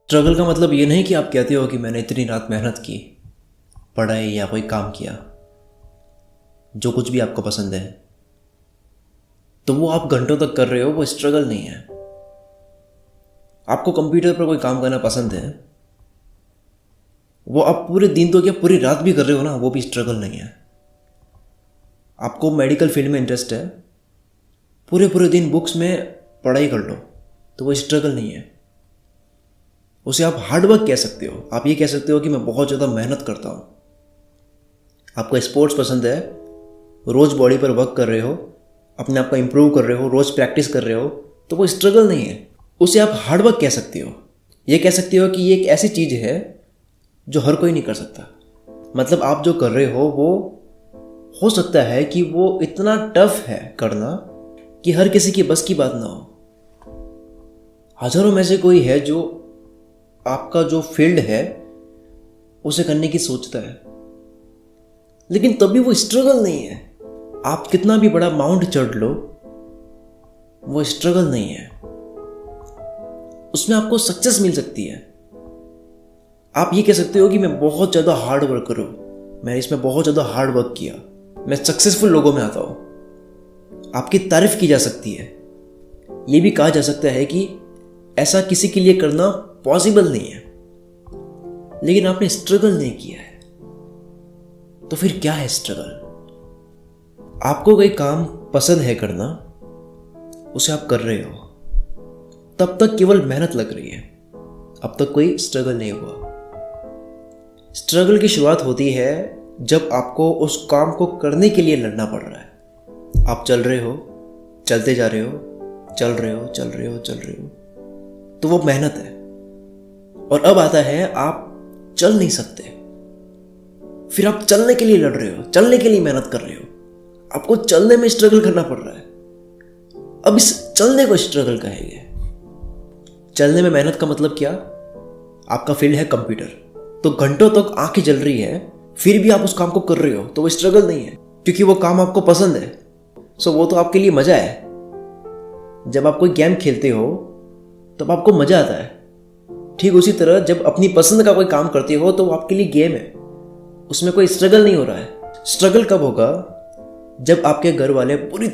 Struggle का मतलब ये नहीं कि आप कहते हो कि मैंने इतनी रात मेहनत की, पढ़ाई या कोई काम किया, जो कुछ भी आपको पसंद है, तो वो आप घंटों तक कर रहे हो, वो स्ट्रगल नहीं है। आपको कंप्यूटर पर कोई काम करना पसंद है, वो आप पूरे दिन तो क्या पूरी रात भी कर रहे हो ना, वो भी स्ट्रगल नहीं है। आपको मेडिकल फील्ड में इंटरेस्ट है, पूरे पूरे दिन बुक्स में पढ़ाई कर लो, तो वो स्ट्रगल नहीं है। उसे आप हार्डवर्क कह सकते हो। आप ये कह सकते हो कि मैं बहुत ज़्यादा मेहनत करता हूँ। आपको स्पोर्ट्स पसंद है, रोज़ बॉडी पर वर्क कर रहे हो, अपने आप को इम्प्रूव कर रहे हो, रोज़ प्रैक्टिस कर रहे हो, तो वो स्ट्रगल नहीं है। उसे आप हार्डवर्क कह सकते हो। ये कह सकते हो कि ये एक ऐसी चीज़ है जो हर कोई नहीं कर सकता। मतलब आप जो कर रहे हो वो हो सकता है कि वो इतना टफ है करना कि हर किसी की बस की बात ना हो। हज़ारों में से कोई है जो आपका जो फील्ड है उसे करने की सोचता है, लेकिन तभी वो स्ट्रगल नहीं है। आप कितना भी बड़ा माउंट चढ़ लो, वो स्ट्रगल नहीं है। उसमें आपको सक्सेस मिल सकती है। आप ये कह सकते हो कि मैं बहुत ज़्यादा हार्ड वर्क करूँ, मैं इसमें बहुत ज़्यादा हार्ड वर्क किया, मैं सक्सेसफुल लोगों में आता हूँ। आपकी तारीफ की जा सकती है। ये भी कहा जा सकता है कि ऐसा किसी के लिए करना पॉसिबल नहीं है, लेकिन आपने स्ट्रगल नहीं किया है। तो फिर क्या है स्ट्रगल? आपको कोई काम पसंद है करना, उसे आप कर रहे हो, तब तक केवल मेहनत लग रही है, अब तक कोई स्ट्रगल नहीं हुआ। स्ट्रगल की शुरुआत होती है जब आपको उस काम को करने के लिए लड़ना पड़ रहा है। आप चल रहे हो, चलते जा रहे हो, चल रहे हो, चल रहे हो, चल रहे हो, तो वो मेहनत है। और अब आता है आप चल नहीं सकते, फिर आप चलने के लिए लड़ रहे हो, चलने के लिए मेहनत कर रहे हो, आपको चलने में स्ट्रगल करना पड़ रहा है। अब इस चलने को स्ट्रगल कहेंगे। चलने में मेहनत का मतलब क्या? आपका फील्ड है कंप्यूटर, तो घंटों तक आंखें जल रही है, फिर भी आप उस काम को कर रहे हो, तो वो स्ट्रगल नहीं है, क्योंकि वो काम आपको पसंद है। सो वो तो आपके लिए मजा है। जब आप कोई गेम खेलते हो तब आपको मजा आता है। ठीक उसी तरह जब अपनी पसंद का कोई काम करते हो तो वो आपके लिए गेम है, उसमें कोई स्ट्रगल नहीं हो रहा है। स्ट्रगल कब होगा? जब आपके घर वाले बुरी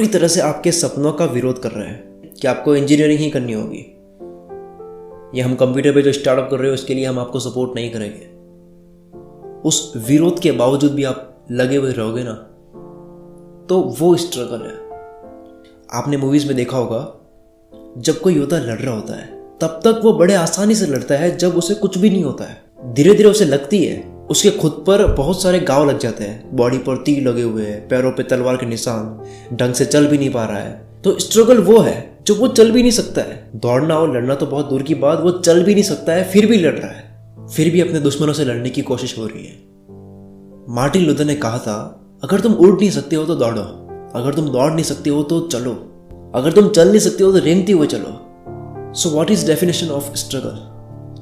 तरह से आपके सपनों का विरोध कर रहे हैं कि आपको इंजीनियरिंग ही करनी होगी, या हम कंप्यूटर पे जो स्टार्टअप कर रहे हो उसके लिए हम आपको सपोर्ट नहीं करेंगे। उस विरोध के बावजूद भी आप लगे हुए रहोगे ना, तो वो स्ट्रगल है। आपने मूवीज में देखा होगा, जब कोई योद्धा लड़ रहा होता है तब तक वो बड़े आसानी से लड़ता है जब उसे कुछ भी नहीं होता है। धीरे धीरे उसे लगती है, उसके खुद पर बहुत सारे घाव लग जाते हैं, बॉडी पर तीर लगे हुए हैं, पैरों पे तलवार के निशान, ढंग से चल भी नहीं पा रहा है। तो स्ट्रगल वो है जो वो चल भी नहीं सकता है। दौड़ना और लड़ना तो बहुत दूर की बात, वो चल भी नहीं सकता है, फिर भी लड़ रहा है, फिर भी अपने दुश्मनों से लड़ने की कोशिश हो रही है। मार्टिन लूथर ने कहा था, अगर तुम उड़ नहीं सकते हो तो दौड़ो, अगर तुम दौड़ नहीं सकते हो तो चलो, अगर तुम चल नहीं सकते हो तो रेंगते हुए चलो। So what is definition of struggle?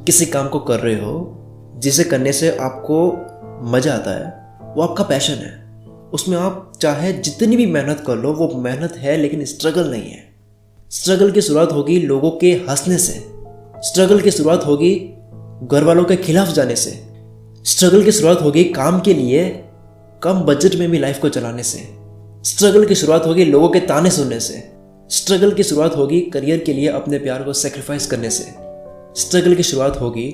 किसी काम को कर रहे हो जिसे करने से आपको मजा आता है, वो आपका पैशन है, उसमें आप चाहे जितनी भी मेहनत कर लो, वो मेहनत है, लेकिन स्ट्रगल नहीं है। स्ट्रगल की शुरुआत होगी लोगों के हंसने से, स्ट्रगल की शुरुआत होगी घर वालों के खिलाफ जाने से, स्ट्रगल की शुरुआत होगी काम के लिए कम बजट में भी लाइफ को चलाने से, स्ट्रगल की शुरुआत होगी लोगों के ताने सुनने से, स्ट्रगल की शुरुआत होगी करियर के लिए अपने प्यार को सेक्रीफाइस करने से, स्ट्रगल की शुरुआत होगी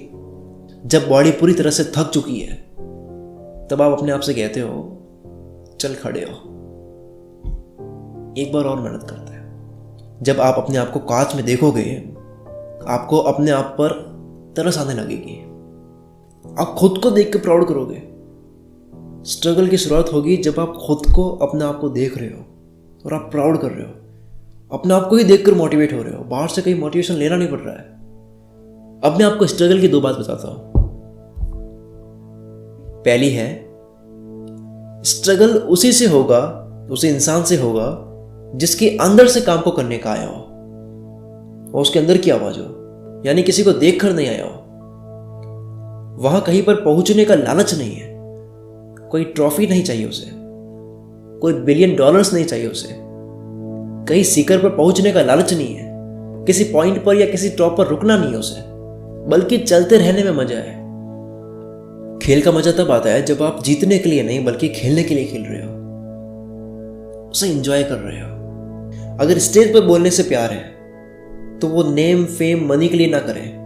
जब बॉडी पूरी तरह से थक चुकी है, तब आप अपने आप से कहते हो चल खड़े हो, एक बार और मेहनत करते हैं। जब आप अपने आप को कांच में देखोगे, आपको अपने आप पर तरस आने लगेगी, आप खुद को देख के प्राउड करोगे। स्ट्रगल की शुरुआत होगी जब आप खुद को, अपने आप को देख रहे हो और आप प्राउड कर रहे हो, अपने आप को ही देखकर मोटिवेट हो रहे हो, बाहर से कहीं मोटिवेशन लेना नहीं पड़ रहा है। अब मैं आपको स्ट्रगल की दो बात बताता हूं। पहली है, स्ट्रगल उसी से होगा, उसी इंसान से होगा जिसके अंदर से काम को करने का आया हो, और उसके अंदर की आवाज हो, यानी किसी को देखकर नहीं आया हो। वहां कहीं पर पहुंचने का लालच नहीं है, कोई ट्रॉफी नहीं चाहिए उसे, कोई $1 बिलियन नहीं चाहिए उसे, कहीं शिखर पर पहुंचने का लालच नहीं है, किसी पॉइंट पर या किसी टॉप पर रुकना नहीं है उसे, बल्कि चलते रहने में मजा है। खेल का मजा तब आता है जब आप जीतने के लिए नहीं बल्कि खेलने के लिए खेल रहे हो, उसे एंजॉय कर रहे हो। अगर स्टेज पर बोलने से प्यार है तो वो नेम फेम मनी के लिए ना करें।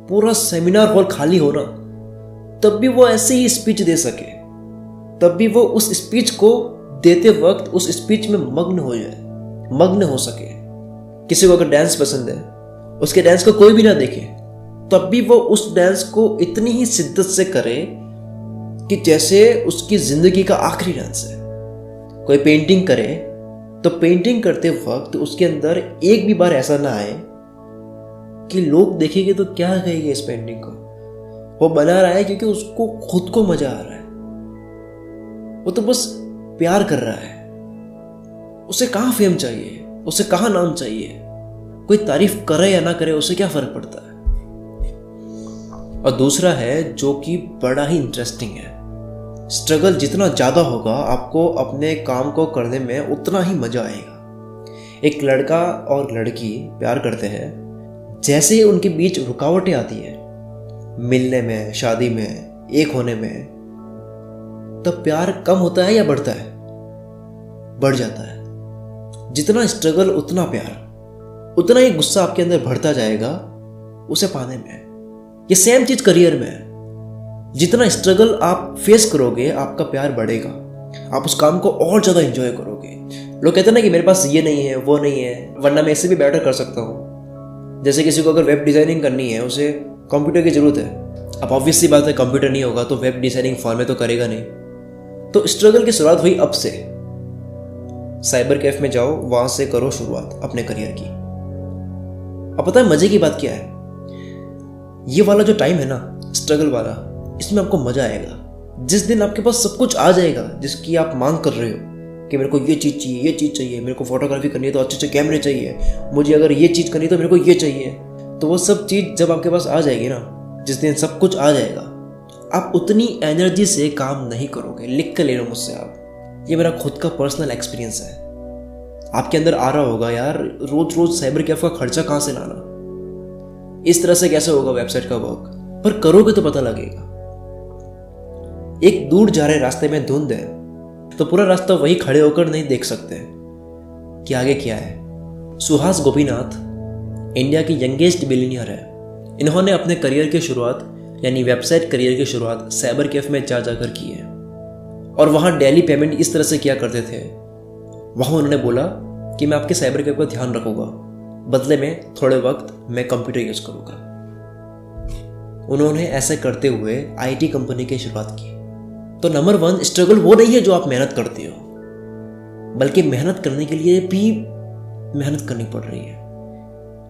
पूरा सेमिनार हॉल खाली हो ना, तब भी वो ऐसे ही स्पीच दे सके, तब भी वो उस स्पीच को देते वक्त उस स्पीच में मग्न हो जाए, मग्न हो सके। किसी को अगर डांस पसंद है, उसके डांस को कोई भी ना देखे, तब भी वो उस डांस को इतनी ही शिद्दत से करे कि जैसे उसकी जिंदगी का आखिरी डांस है। कोई पेंटिंग करे तो पेंटिंग करते वक्त उसके अंदर एक भी बार ऐसा ना आए कि लोग देखेंगे तो क्या कहेंगे इस पेंटिंग को। वो बना रहा है क्योंकि उसको खुद को मजा आ रहा है, वो तो बस प्यार कर रहा है। उसे कहाँ फेम चाहिए, उसे कहाँ नाम चाहिए, कोई तारीफ करे या ना करे उसे क्या फर्क पड़ता है। और दूसरा है जो कि बड़ा ही इंटरेस्टिंग है, स्ट्रगल जितना ज़्यादा होगा आपको अपने काम को करने में उतना ही मज़ा आएगा। एक लड़का और लड़की प्यार करते हैं, जैसे ही उनके बीच रुकावटें आती है, मिलने में, शादी में, एक होने में, तब प्यार कम होता है या बढ़ता है? बढ़ जाता है। जितना स्ट्रगल उतना प्यार, उतना ही गुस्सा आपके अंदर बढ़ता जाएगा उसे पाने में। ये सेम चीज़ करियर में है। जितना स्ट्रगल आप फेस करोगे आपका प्यार बढ़ेगा, आप उस काम को और ज़्यादा एंजॉय करोगे। लोग कहते हैं ना कि मेरे पास ये नहीं है, वो नहीं है, वरना मैं इससे भी बेटर कर सकता हूँ। जैसे किसी को अगर वेब डिज़ाइनिंग करनी है, उसे कंप्यूटर की ज़रूरत है। अब ऑब्वियस सी बात है, कंप्यूटर नहीं होगा तो वेब डिज़ाइनिंग फ़ोन में तो करेगा नहीं। तो स्ट्रगल की शुरुआत हुई अब से। साइबर कैफ में जाओ, वहाँ से करो शुरुआत अपने करियर की। अब पता है मज़े की बात क्या है? ये वाला जो टाइम है ना, स्ट्रगल वाला, इसमें आपको मजा आएगा। जिस दिन आपके पास सब कुछ आ जाएगा जिसकी आप मांग कर रहे हो कि मेरे को ये चीज़ चाहिए, ये चीज़ चाहिए, मेरे को फोटोग्राफी करनी है तो अच्छे अच्छे कैमरे चाहिए, मुझे अगर ये चीज़ करनी है तो मेरे को ये चाहिए, तो वो सब चीज़ जब आपके पास आ जाएगी ना, जिस दिन सब कुछ आ जाएगा, आप उतनी एनर्जी से काम नहीं करोगे। लिख कर ले लो मुझसे आप, ये मेरा खुद का पर्सनल एक्सपीरियंस है। आपके अंदर आ रहा होगा यार, रोज रोज साइबर कैफ का खर्चा कहाँ से लाना, इस तरह से कैसे होगा वेबसाइट का वर्क, पर करोगे तो पता लगेगा। एक दूर जा रहे रास्ते में धुंध है तो पूरा रास्ता वही खड़े होकर नहीं देख सकते कि आगे क्या है। सुहास गोपीनाथ इंडिया की यंगेस्ट बिलियनियर है। इन्होंने अपने करियर की शुरुआत यानी वेबसाइट करियर की शुरुआत साइबर कैफ में जाकर की है, और वहाँ डेली पेमेंट इस तरह से किया करते थे। वहाँ उन्होंने बोला कि मैं आपके साइबर कैफ का ध्यान रखूंगा, बदले में थोड़े वक्त मैं कंप्यूटर यूज करूंगा। उन्होंने ऐसे करते हुए आईटी कंपनी की शुरुआत की। तो नंबर 1, स्ट्रगल वो नहीं है जो आप मेहनत करते हो, बल्कि मेहनत करने के लिए भी मेहनत करनी पड़ रही है।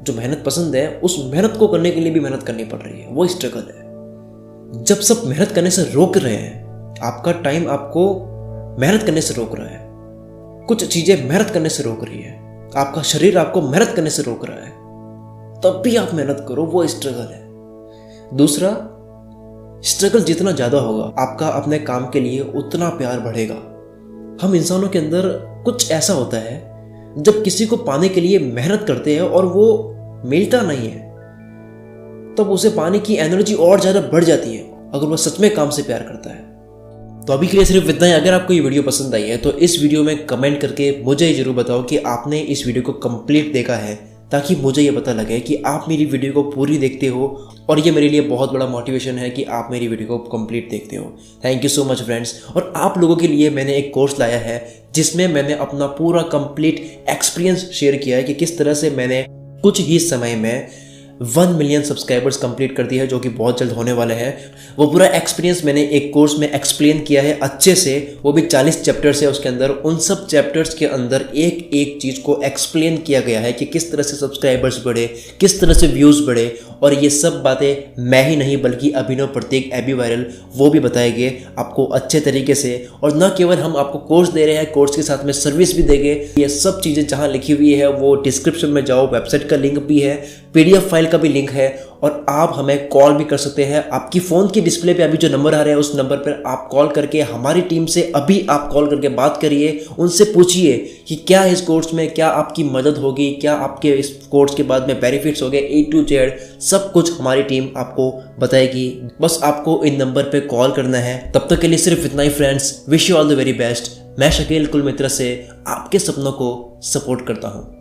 जो मेहनत पसंद है उस मेहनत को करने के लिए भी मेहनत करनी पड़ रही है, वो स्ट्रगल है। जब सब मेहनत करने से रोक रहे हैं, आपका टाइम आपको मेहनत करने से रोक रहा है, कुछ चीजें मेहनत करने से रोक रही है, आपका शरीर आपको मेहनत करने से रोक रहा है, तब भी आप मेहनत करो, वो स्ट्रगल है। दूसरा, स्ट्रगल जितना ज्यादा होगा आपका अपने काम के लिए उतना प्यार बढ़ेगा। हम इंसानों के अंदर कुछ ऐसा होता है, जब किसी को पाने के लिए मेहनत करते हैं और वो मिलता नहीं है, तब उसे पाने की एनर्जी और ज्यादा बढ़ जाती है अगर वो सच में काम से प्यार करता है। तो अभी के लिए सिर्फ इतना ही। अगर आपको ये वीडियो पसंद आई है तो इस वीडियो में कमेंट करके मुझे जरूर बताओ कि आपने इस वीडियो को कंप्लीट देखा है, ताकि मुझे ये पता लगे कि आप मेरी वीडियो को पूरी देखते हो, और ये मेरे लिए बहुत बड़ा मोटिवेशन है कि आप मेरी वीडियो को कंप्लीट देखते हो। Thank you so much friends. और आप लोगों के लिए मैंने एक कोर्स लाया है जिसमें मैंने अपना पूरा कंप्लीट एक्सपीरियंस शेयर किया है कि किस तरह से मैंने कुछ ही समय में 1 मिलियन सब्सक्राइबर्स कंप्लीट कर दिया है, जो कि बहुत जल्द होने वाले हैं। वो पूरा एक्सपीरियंस मैंने एक कोर्स में एक्सप्लेन किया है अच्छे से, वो भी 40 चैप्टर्स है उसके अंदर। उन सब चैप्टर्स के अंदर एक एक चीज़ को एक्सप्लेन किया गया है कि किस तरह से सब्सक्राइबर्स बढ़े, किस तरह से व्यूज़ बढ़े, और ये सब बातें मैं ही नहीं बल्कि अभिनव प्रतीक एबी वायरल वो भी बताएंगे आपको अच्छे तरीके से। और न केवल हम आपको कोर्स दे रहे हैं, कोर्स के साथ में सर्विस भी देंगे। ये सब चीज़ें जहाँ लिखी हुई है वो डिस्क्रिप्शन में जाओ, वेबसाइट का लिंक भी है, PDF फाइल प्रोफाइल का भी लिंक है और आप हमें कॉल भी कर सकते हैं। आपकी फ़ोन की डिस्प्ले पे अभी जो नंबर आ रहा है उस नंबर पर आप कॉल करके हमारी टीम से अभी आप कॉल करके बात करिए, उनसे पूछिए कि क्या इस कोर्स में क्या आपकी मदद होगी, क्या आपके इस कोर्स के बाद में बेनिफिट्स हो गए, A to Z सब कुछ हमारी टीम आपको बताएगी। बस आपको इन नंबर पे कॉल करना है। तब तक के लिए सिर्फ इतना ही friends. Wish you all the very best. मैं शकील कुल मित्र से आपके सपनों को सपोर्ट करता हूँ।